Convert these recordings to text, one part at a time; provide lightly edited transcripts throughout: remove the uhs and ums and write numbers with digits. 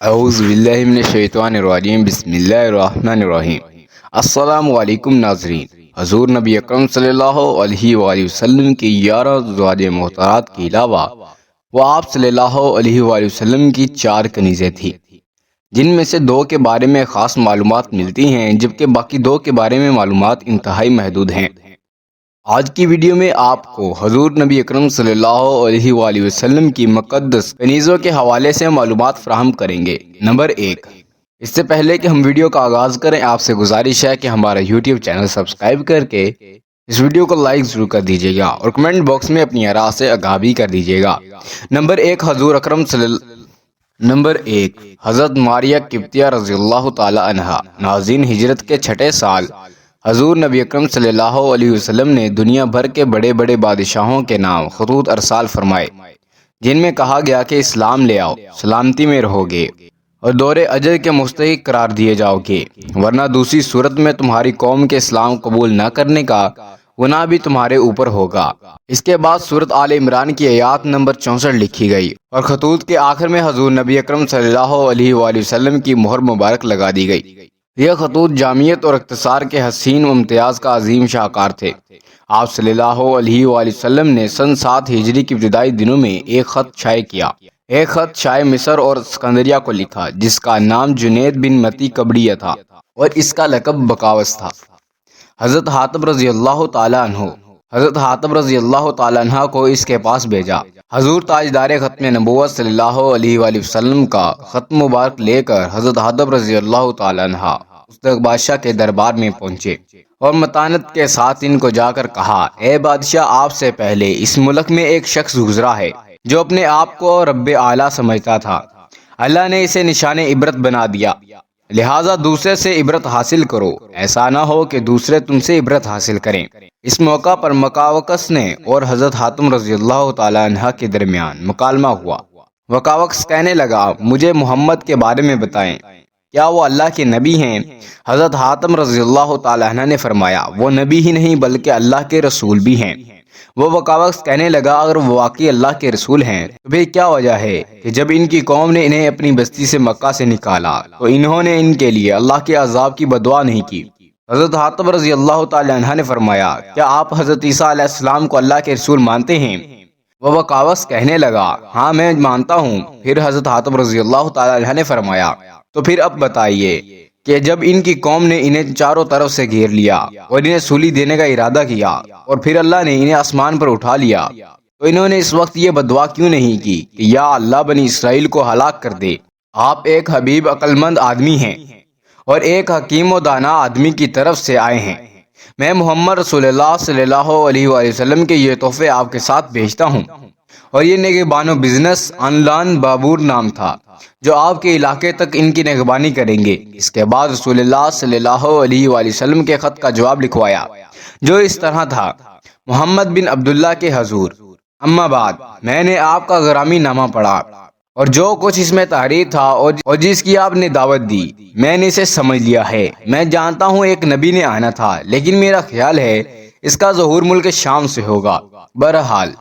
اعوذ باللہ من الشیطان الرجیم بسم اللہ الرحمن الرحیم۔ السلام علیکم ناظرین، حضور نبی اکرم صلی اللہ علیہ وآلہ وسلم کی 11 ازواج محترمات کے علاوہ وہ آپ صلی اللہ علیہ وآلہ وسلم کی 4 کنیزیں تھیں، جن میں سے 2 کے بارے میں خاص معلومات ملتی ہیں جبکہ باقی 2 کے بارے میں معلومات انتہائی محدود ہیں۔ آج کی ویڈیو میں آپ کو حضور نبی اکرم صلی اللہ علیہ وآلہ وسلم کی مقدس کنیزوں کے حوالے سے معلومات فراہم کریں گے۔ نمبر 1، اس سے پہلے کہ ہم ویڈیو کا آغاز کریں، آپ سے گزارش ہے کہ ہمارا یوٹیوب چینل سبسکرائب کر کے اس ویڈیو کو لائک ضرور کر دیجیے گا اور کمنٹ باکس میں اپنی آراء سے آگاہ بھی کر دیجیے گا۔ نمبر 1، حضرت ماریہ قبطیہ رضی اللہ تعالی عنہا۔ ناظرین، ہجرت کے 6 سال حضور نبی اکرم صلی اللہ علیہ وسلم نے دنیا بھر کے بڑے بڑے بادشاہوں کے نام خطوط ارسال فرمائے، جن میں کہا گیا کہ اسلام لے آؤ، سلامتی میں رہو گے اور دور اجر کے مستحق قرار دیے جاؤ گے، ورنہ دوسری صورت میں تمہاری قوم کے اسلام قبول نہ کرنے کا گناہ بھی تمہارے اوپر ہوگا۔ اس کے بعد سورۃ آل عمران کی آیات نمبر 64 لکھی گئی اور خطوط کے آخر میں حضور نبی اکرم صلی اللہ علیہ وآلہ وسلم کی مہر مبارک لگا دی گئی۔ یہ خطوط جامعیت اور اختصار کے حسین و امتیاز کا عظیم شاہکار تھے۔ آپ صلی اللہ علیہ وآلہ وسلم نے سن 7 ہجری کے ابتدائی دنوں میں ایک خط شائع کیا۔ ایک خط شاہ مصر اور اسکندریہ کو لکھا، جس کا نام جنید بن متی کبڑیہ تھا اور اس کا لقب بکاوس تھا۔ حضرت حاتب رضی اللہ تعالی عنہ کو اس کے پاس بھیجا۔ حضور تاجدار ختم نبوت صلی اللہ علیہ وآلہ وسلم کا خط مبارک لے کر حضرت حاتب رضی اللہ تعالی عنہ اس بادشاہ کے دربار میں پہنچے اور متانت کے ساتھ ان کو جا کر کہا، اے بادشاہ، آپ سے پہلے اس ملک میں ایک شخص گزرا ہے جو اپنے آپ کو رب اعلیٰ سمجھتا تھا۔ اللہ نے اسے نشان عبرت بنا دیا، لہٰذا دوسرے سے عبرت حاصل کرو، ایسا نہ ہو کہ دوسرے تم سے عبرت حاصل کریں۔ اس موقع پر مکاوکس نے اور حضرت حاتم رضی اللہ تعالی عنہ کے درمیان مکالمہ ہوا۔ مکاوکس کہنے لگا، مجھے محمد کے بارے میں بتائیں، کیا وہ اللہ کے نبی ہیں؟ حضرت حاتم رضی اللہ تعالی عنہ نے فرمایا، وہ نبی ہی نہیں بلکہ اللہ کے رسول بھی ہیں۔ وہ مکاوکس کہنے لگا، اگر وہ واقعی اللہ کے رسول ہیں تو پھر کیا وجہ ہے کہ جب ان کی قوم نے انہیں اپنی بستی سے مکہ سے نکالا تو انہوں نے ان کے لیے اللہ کے عذاب کی بدعا نہیں کی؟ حضرت حاتم رضی اللہ تعالی عنہ نے فرمایا، کیا آپ حضرت عیسیٰ علیہ السلام کو اللہ کے رسول مانتے ہیں؟ وہ مکاوکس کہنے لگا، ہاں میں مانتا ہوں۔ پھر حضرت حاتم رضی اللہ تعالی عنہ نے فرمایا، تو پھر اب بتائیے کہ جب ان کی قوم نے انہیں چاروں طرف سے گھیر لیا اور انہیں سولی دینے کا ارادہ کیا اور پھر اللہ نے انہیں آسمان پر اٹھا لیا تو انہوں نے اس وقت یہ بدعا کیوں نہیں کی کہ یا اللہ بنی اسرائیل کو ہلاک کر دے؟ آپ ایک حبیب عقل مند آدمی ہیں اور ایک حکیم و دانا آدمی کی طرف سے آئے ہیں۔ میں محمد رسول اللہ صلی اللہ علیہ وآلہ وسلم کے یہ تحفے آپ کے ساتھ بھیجتا ہوں، اور یہ نگہبانو بزنس انلان بابور نام تھا جو آپ کے علاقے تک ان کی نگہبانی کریں گے۔ اس کے بعد رسول اللہ صلی اللہ علیہ وآلہ وسلم کے خط کا جواب لکھوایا جو اس طرح تھا، محمد بن عبداللہ کے حضور، اما بعد، میں نے آپ کا غرامی نامہ پڑھا اور جو کچھ اس میں تحریر تھا اور جس کی آپ نے دعوت دی، میں نے اسے سمجھ لیا ہے۔ میں جانتا ہوں ایک نبی نے آنا تھا، لیکن میرا خیال ہے اس کا ظہور ملک شام سے ہوگا۔ بہرحال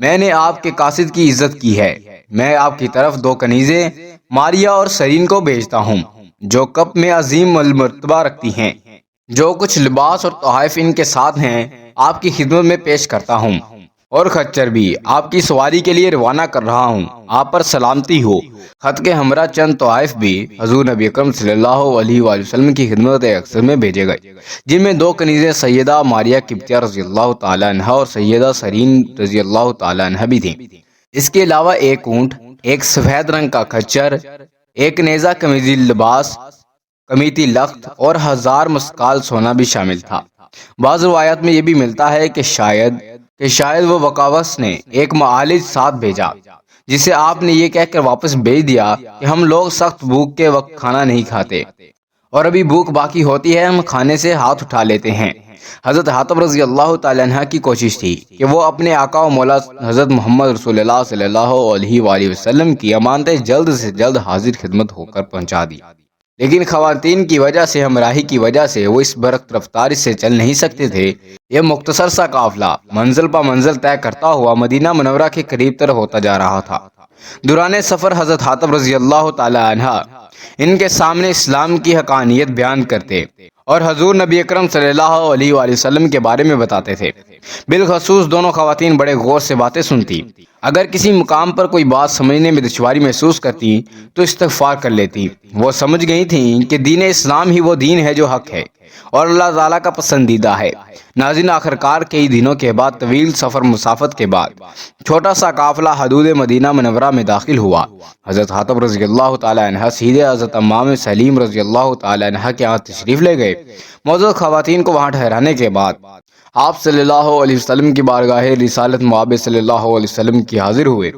میں نے آپ کے قاصد کی عزت کی ہے۔ میں آپ کی طرف 2 کنیزیں ماریہ اور سرین کو بھیجتا ہوں جو کپ میں عظیم المرتبہ رکھتی ہیں۔ جو کچھ لباس اور تحائف ان کے ساتھ ہیں آپ کی خدمت میں پیش کرتا ہوں، اور خچر بھی آپ کی سواری کے لیے روانہ کر رہا ہوں۔ آپ پر سلامتی ہو۔ خط کے ہمراہ چند تحائف بھی حضور نبی اکرم صلی اللہ علیہ وآلہ وسلم کی خدمت اکثر میں بھیجے گئے، جن میں 2 کنیزیں سیدہ ماریہ قبطیہ رضی اللہ تعالی عنہ اور سیدہ سرین رضی اللہ تعالی عنہ بھی تھیں۔ اس کے علاوہ ایک اونٹ، ایک سفید رنگ کا خچر، ایک نیزہ قمیضی لباس، قمیتی لخت اور 1000 مسقال سونا بھی شامل تھا۔ بعض روایات میں یہ بھی ملتا ہے کہ شاید وہ وقاوس نے ایک معالج ساتھ بھیجا جسے آپ نے یہ کہہ کر واپس بھیج دیا کہ ہم لوگ سخت بھوک کے وقت کھانا نہیں کھاتے اور ابھی بھوک باقی ہوتی ہے، ہم کھانے سے ہاتھ اٹھا لیتے ہیں۔ حضرت حاتم رضی اللہ تعالی عنہ کی کوشش تھی کہ وہ اپنے آقا و مولا حضرت محمد رسول اللہ صلی اللہ علیہ وآلہ وسلم کی امانتیں جلد سے جلد حاضر خدمت ہو کر پہنچا دی، لیکن خواتین کی وجہ سے، ہمراہی کی وجہ سے وہ اس برق رفتاری سے چل نہیں سکتے تھے۔ یہ مختصر سا قافلہ منزل پہ منزل طے کرتا ہوا مدینہ منورہ کے قریب تر ہوتا جا رہا تھا۔ دوران سفر حضرت حاتب رضی اللہ تعالی عنہ ان کے سامنے اسلام کی حقانیت بیان کرتے اور حضور نبی اکرم صلی اللہ علیہ وآلہ وسلم کے بارے میں بتاتے تھے۔ بالخصوص دونوں خواتین بڑے غور سے باتیں سنتی۔ اگر کسی مقام پر کوئی بات سمجھنے میں دشواری محسوس کرتی تو استغفار کر لیتی۔ وہ سمجھ گئی تھیں کہ دین اسلام ہی وہ دین ہے جو حق ہے اور اللہ تعالیٰ کا پسندیدہ ہے۔ ناظرین، آخرکار کئی دنوں کے بعد طویل سفر مسافت کے بعد چھوٹا سا قافلہ حدود مدینہ منورہ میں داخل ہوا۔ حضرت حاتب رضی اللہ تعالی عنہ سیدھے حضرت امام سلیم رضی اللہ تعالی عنہ کے ہاں تشریف لے گئے۔ موجود خواتین کو وہاں ٹھہرانے کے بعد آپ صلی اللہ علیہ وسلم کی بارگاہ رسالت مآب صلی اللہ علیہ وسلم کی حاضر ہوئے۔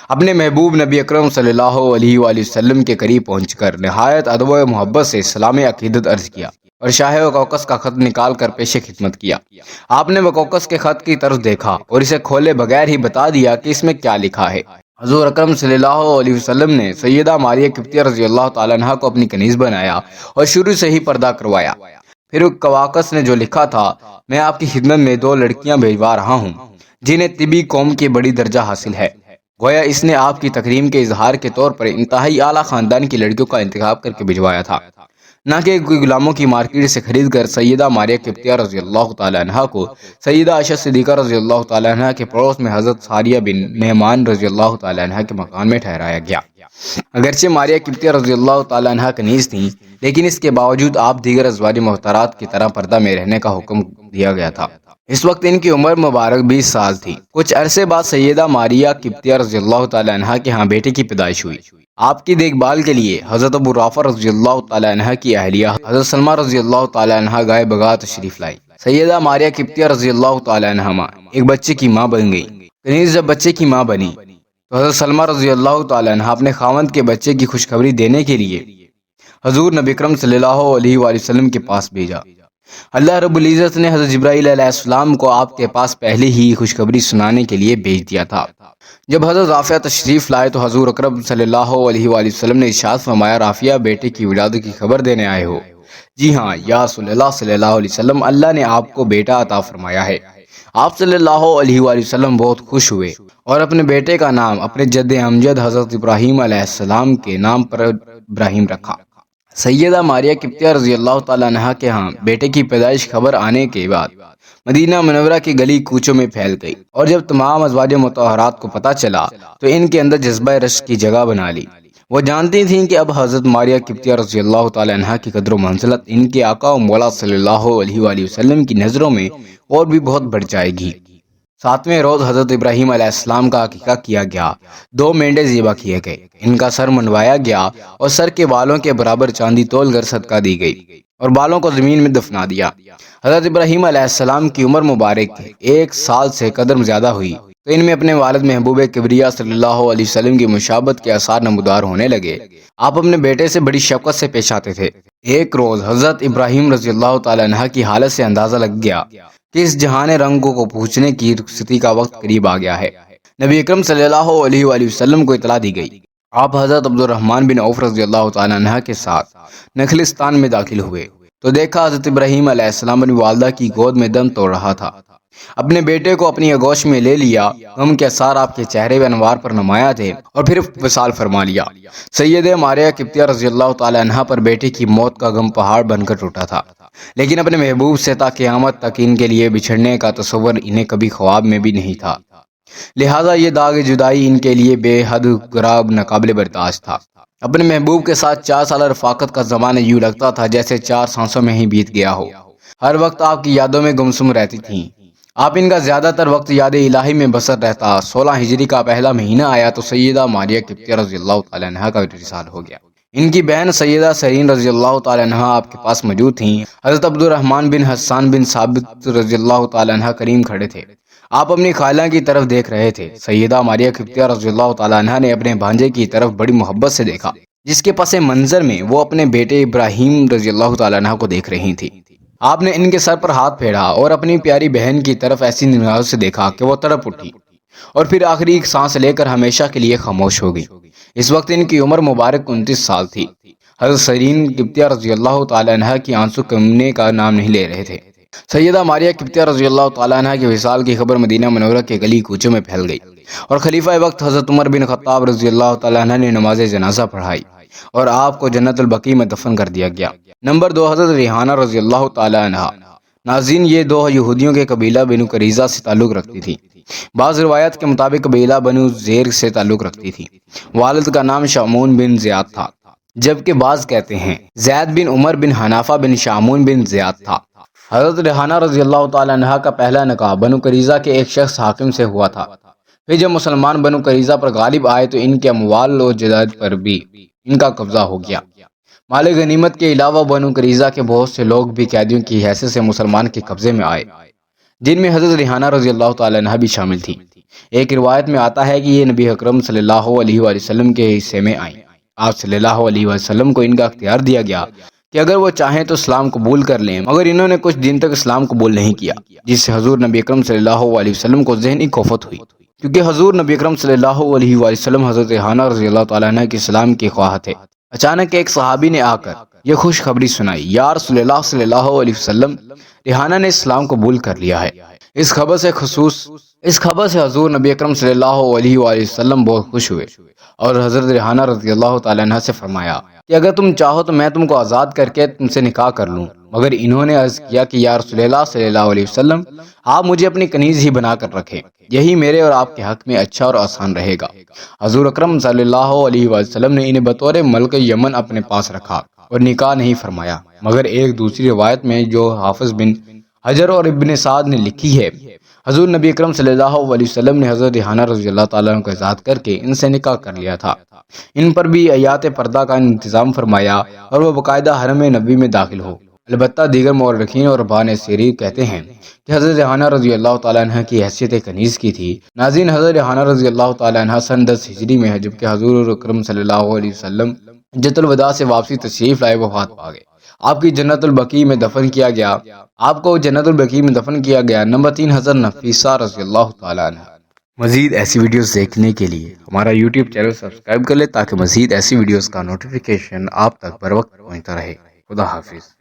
اپنے محبوب نبی اکرم صلی اللہ علیہ وآلہ وسلم کے قریب پہنچ کر نہایت ادب و محبت سے سلام عقیدت عرض کیا اور شاہ وقوقس کا خط نکال کر پیش خدمت کیا۔ آپ نے وقوقس کے خط کی طرف دیکھا اور اسے کھولے بغیر ہی بتا دیا کہ اس میں کیا لکھا ہے۔ حضور اکرم صلی اللہ علیہ وسلم نے سیدہ ماریہ قبطیہ رضی اللہ تعالی عنہ کو اپنی کنیز بنایا اور شروع سے ہی پردہ کروایا۔ پھر وقوقس نے جو لکھا تھا، میں آپ کی خدمت میں 2 لڑکیاں بھیجوا رہا ہوں جنہیں طبی قوم کی بڑی درجہ حاصل ہے۔ گویا اس نے آپ کی تکریم کے اظہار کے طور پر انتہائی اعلیٰ خاندان کی لڑکیوں کا انتخاب کر کے بھجوایا تھا، نہ کہ کوئی غلاموں کی مارکیٹ سے خرید کر۔ سیدہ ماریہ قبطیہ رضی اللہ تعالی عنہ کو سیدہ عائشہ صدیقہ رضی اللہ تعالی عنہ کے پڑوس میں حضرت ساریہ بن نعمان رضی اللہ تعالی عنہ کے مکان میں ٹھہرایا گیا۔ اگرچہ ماریہ قبطیہ رضی اللہ تعالی عنہ کنیز تھیں، لیکن اس کے باوجود آپ دیگر ازواج محترات کی طرح پردہ میں رہنے کا حکم دیا گیا تھا۔ اس وقت ان کی عمر مبارک 20 سال تھی۔ کچھ عرصے بعد سیدہ ماریہ قبطیہ رضی اللہ تعالی عنہ کے ہاں بیٹے کی پیدائش ہوئی۔ آپ کی دیکھ بھال کے لیے حضرت ابو رافع رضی اللہ تعالی عنہ کی اہلیہ حضرت سلمہ رضی اللہ تعالی عنہ گائے بگا تشریف لائی۔ سیدہ ماریہ قبطیہ رضی اللہ تعالی عنہ ایک بچے کی ماں بن گئی۔ کنیز جب بچے کی ماں بنی تو حضرت سلمہ رضی اللہ تعالی عنہ اپنے خاوند کے بچے کی خوشخبری دینے کے لیے حضور نبی اکرم صلی اللہ علیہ وآلہ وسلم کے پاس بھیجا۔ اللہ رب العزت نے حضرت جبرائیل علیہ السلام کو آپ کے پاس پہلے ہی خوشخبری سنانے کے لیے بھیج دیا تھا۔ جب حضرت رافعہ تشریف لائے تو حضور اکرم صلی اللہ علیہ وآلہ وسلم نے ارشاد فرمایا، رافعہ بیٹے کی ولادت کی خبر دینے آئے ہو؟ جی ہاں یا رسول اللہ صلی اللہ علیہ وسلم، اللہ نے آپ کو بیٹا عطا فرمایا ہے۔ آپ صلی اللہ علیہ وآلہ وسلم بہت خوش ہوئے اور اپنے بیٹے کا نام اپنے جد امجد حضرت ابراہیم علیہ السلام کے نام پر ابراہیم رکھا۔ سیدہ ماریہ قبطیہ رضی اللہ تعالی عنہ کے ہاں بیٹے کی پیدائش خبر آنے کے بعد مدینہ منورہ کی گلی کوچوں میں پھیل گئی، اور جب تمام ازواج مطہرات کو پتہ چلا تو ان کے اندر جذبہ رشک کی جگہ بنا لی۔ وہ جانتی تھیں کہ اب حضرت ماریہ قبطیہ رضی اللہ تعالی عنہ کی قدر و منزلت ان کے آقا و مولا صلی اللہ علیہ وآلہ وسلم کی نظروں میں اور بھی بہت بڑھ جائے گی۔ 7ویں روز حضرت ابراہیم علیہ السلام کا عقیقہ کیا گیا۔ 2 مینڈے ذبح کیے گئے، ان کا سر منڈوایا گیا اور سر کے بالوں کے برابر چاندی تول کر صدقہ دی گئی اور بالوں کو زمین میں دفنا دیا۔ حضرت ابراہیم علیہ السلام کی عمر مبارک 1 سال سے قدر زیادہ ہوئی تو ان میں اپنے والد محبوب کبریا صلی اللہ علیہ وسلم کی مشابہت کے آثار نمودار ہونے لگے۔ آپ اپنے بیٹے سے بڑی شفقت سے پیش آتے تھے۔ ایک روز حضرت ابراہیم رضی اللہ تعالی عنہ کی حالت سے اندازہ لگ گیا کہ اس جہان رنگوں کو پوچھنے کی رخصتی کا وقت قریب آ گیا ہے۔ نبی اکرم صلی اللہ علیہ وآلہ وسلم کو اطلاع دی گئی۔ آپ حضرت عبد الرحمن بن عوف رضی اللہ تعالی عنہ کے ساتھ نخلستان میں داخل ہوئے تو دیکھا حضرت ابراہیم علیہ السلام اپنی والدہ کی گود میں دم توڑ رہا تھا۔ اپنے بیٹے کو اپنی آغوش میں لے لیا، غم کے اثار آپ کے چہرے و انوار پر نمایاں تھے، اور پھر وصال فرما لیا۔ سیدہ ماریہ قبطیہ رضی اللہ تعالی عنہ پر بیٹے کی موت کا غم پہاڑ بن کر ٹوٹا تھا، لیکن اپنے محبوب سے تا قیامت تک ان کے لیے بچھڑنے کا تصور انہیں کبھی خواب میں بھی نہیں تھا، لہٰذا یہ داغ جدائی ان کے لیے بے حد غراب ناقابل برداشت تھا۔ اپنے محبوب کے ساتھ 4 سال رفاقت کا زمانہ یوں لگتا تھا جیسے 4 سانسوں میں ہی بیت گیا ہو۔ ہر وقت آپ کی یادوں میں گمسم رہتی تھیں۔ آپ ان کا زیادہ تر وقت یاد الہی میں بسر رہتا۔ 16 ہجری کا پہلا مہینہ آیا تو سیدہ ماریہ قبطیہ رضی اللہ تعالی عنہ کا وصال ہو گیا۔ ان کی بہن سیدہ سرین رضی اللہ تعالی عنہ آپ کے پاس موجود تھیں۔ حضرت عبد الرحمن بن حسان بن ثابت رضی اللہ تعالی عنہ کریم کھڑے تھے۔ آپ اپنی خالہ کی طرف دیکھ رہے تھے۔ سیدہ ماریہ قبطیہ رضی اللہ تعالی عنہ نے اپنے بھانجے کی طرف بڑی محبت سے دیکھا، جس کے پس منظر میں وہ اپنے بیٹے ابراہیم رضی اللہ تعالی عنہ کو دیکھ رہی تھی۔ آپ نے ان کے سر پر ہاتھ پھیرا اور اپنی پیاری بہن کی طرف ایسی نگاہوں سے دیکھا کہ وہ تڑپ اٹھی اور پھر آخری ایک سانس لے کر ہمیشہ کے لیے خاموش ہو گئی۔ اس وقت ان کی عمر مبارک 29 سال تھی۔ حضرت سرین قبطیہ رضی اللہ تعالی عنہ کی آنسو کمنے کا نام نہیں لے رہے تھے۔ سیدہ ماریہ قبطیہ رضی اللہ تعالیٰ عنہ کے وصال کی خبر مدینہ منورہ کے گلی کوچوں میں پھیل گئی اور خلیفہ وقت حضرت عمر بن خطاب رضی اللہ تعالیٰ عنہ نے نماز جنازہ پڑھائی اور آپ کو جنت البقیع میں دفن کر دیا گیا۔ نمبر 2، حضرت ریحانہ رضی اللہ تعالیٰ عنہ۔ ناظرین، یہ دو یہودیوں کے قبیلہ بنو قریظہ سے تعلق رکھتی تھی۔ بعض روایات کے مطابق قبیلہ بنو زیر سے تعلق رکھتی تھی۔ والد کا نام شامون بن زیاد تھا، جبکہ بعض کہتے ہیں زید بن عمر بن حنافہ بن شامون بن زیاد تھا۔ حضرت ریحانہ رضی اللہ تعالیٰ عنہ کا پہلا نکاح بنو قریظہ کے ایک شخص حاکم سے ہوا تھا۔ پھر جب مسلمان بنو قریظہ پر غالب آئے تو ان کے اموال و جائیداد پر بھی ان کا قبضہ ہو گیا۔ مال غنیمت کے علاوہ بنو قریظہ کے بہت سے لوگ بھی قیدیوں کی حیثیت سے مسلمان کے قبضے میں آئے، جن میں حضرت ریحانہ رضی اللہ تعالیٰ عنہ بھی شامل تھی۔ ایک روایت میں آتا ہے کہ یہ نبی اکرم صلی اللہ علیہ وآلہ وسلم کے حصے میں آئیں۔ آپ صلی اللہ علیہ وسلم کو ان کا اختیار دیا گیا کہ اگر وہ چاہیں تو اسلام قبول کر لیں، مگر انہوں نے کچھ دن تک اسلام قبول نہیں کیا، جس سے حضور نبی اکرم صلی اللہ علیہ وسلم کو ذہنی کوفت ہوئی، کیونکہ حضور نبی اکرم صلی اللہ علیہ وسلم حضرت ریحانہ رضی اللہ تعالیٰ عنہ کے اسلام کے خواہاں تھے۔ اچانک ایک صحابی نے آ کر یہ خوشخبری سنائی، یا رسول اللہ صلی اللہ علیہ وسلم، ریحانہ نے اسلام قبول کر لیا ہے۔ اس خبر سے حضور نبی اکرم صلی اللہ علیہ وسلم بہت خوش ہوئے اور حضرت ریحانہ رضی اللہ تعالیٰ عنہ سے فرمایا کہ اگر تم چاہو تو میں تم کو آزاد کر کے تم سے نکاح کر لوں، مگر انہوں نے عرض کیا کہ یا رسول اللہ صلی اللہ علیہ وسلم، آپ مجھے اپنی کنیز ہی بنا کر رکھیں، یہی میرے اور آپ کے حق میں اچھا اور آسان رہے گا۔ حضور اکرم صلی اللہ علیہ وسلم نے انہیں بطور ملک یمن اپنے پاس رکھا اور نکاح نہیں فرمایا، مگر ایک دوسری روایت میں جو حافظ بن حجر اور ابن سعد نے لکھی ہے، حضور نبی اکرم صلی اللہ علیہ وسلم نے حضرت ریحانہ رضی اللہ تعالیٰ عنہ کو آزاد کر کے ان سے نکاح کر لیا تھا۔ ان پر بھی آیات پردہ کا انتظام فرمایا اور وہ باقاعدہ حرم نبوی میں داخل ہو۔ البتہ دیگر مورخین اور ابان سیری کہتے ہیں کہ حضرت ریحانہ رضی اللہ تعالیٰ عنہ کی حیثیت کنیز کی تھی۔ ناظرین، حضرت ریحانہ رضی اللہ تعالیٰ عنہ سن 10 ہجری میں ہے، جبکہ حضور اکرم صلی اللہ علیہ وسلم حجۃ الوداع سے واپسی تشریف لائے وفات پا گئے۔ آپ کی جنت البقیع میں دفن کیا گیا۔ آپ کو جنت البقیع میں دفن کیا گیا۔ نمبر 3، حضرت نفیسہ رضی اللہ تعالیٰ عنہ۔ مزید ایسی ویڈیوز دیکھنے کے لیے ہمارا یوٹیوب چینل سبسکرائب کر لیں تاکہ مزید ایسی ویڈیوز کا نوٹیفیکیشن آپ تک بر وقت پہنچتا رہے۔ خدا حافظ۔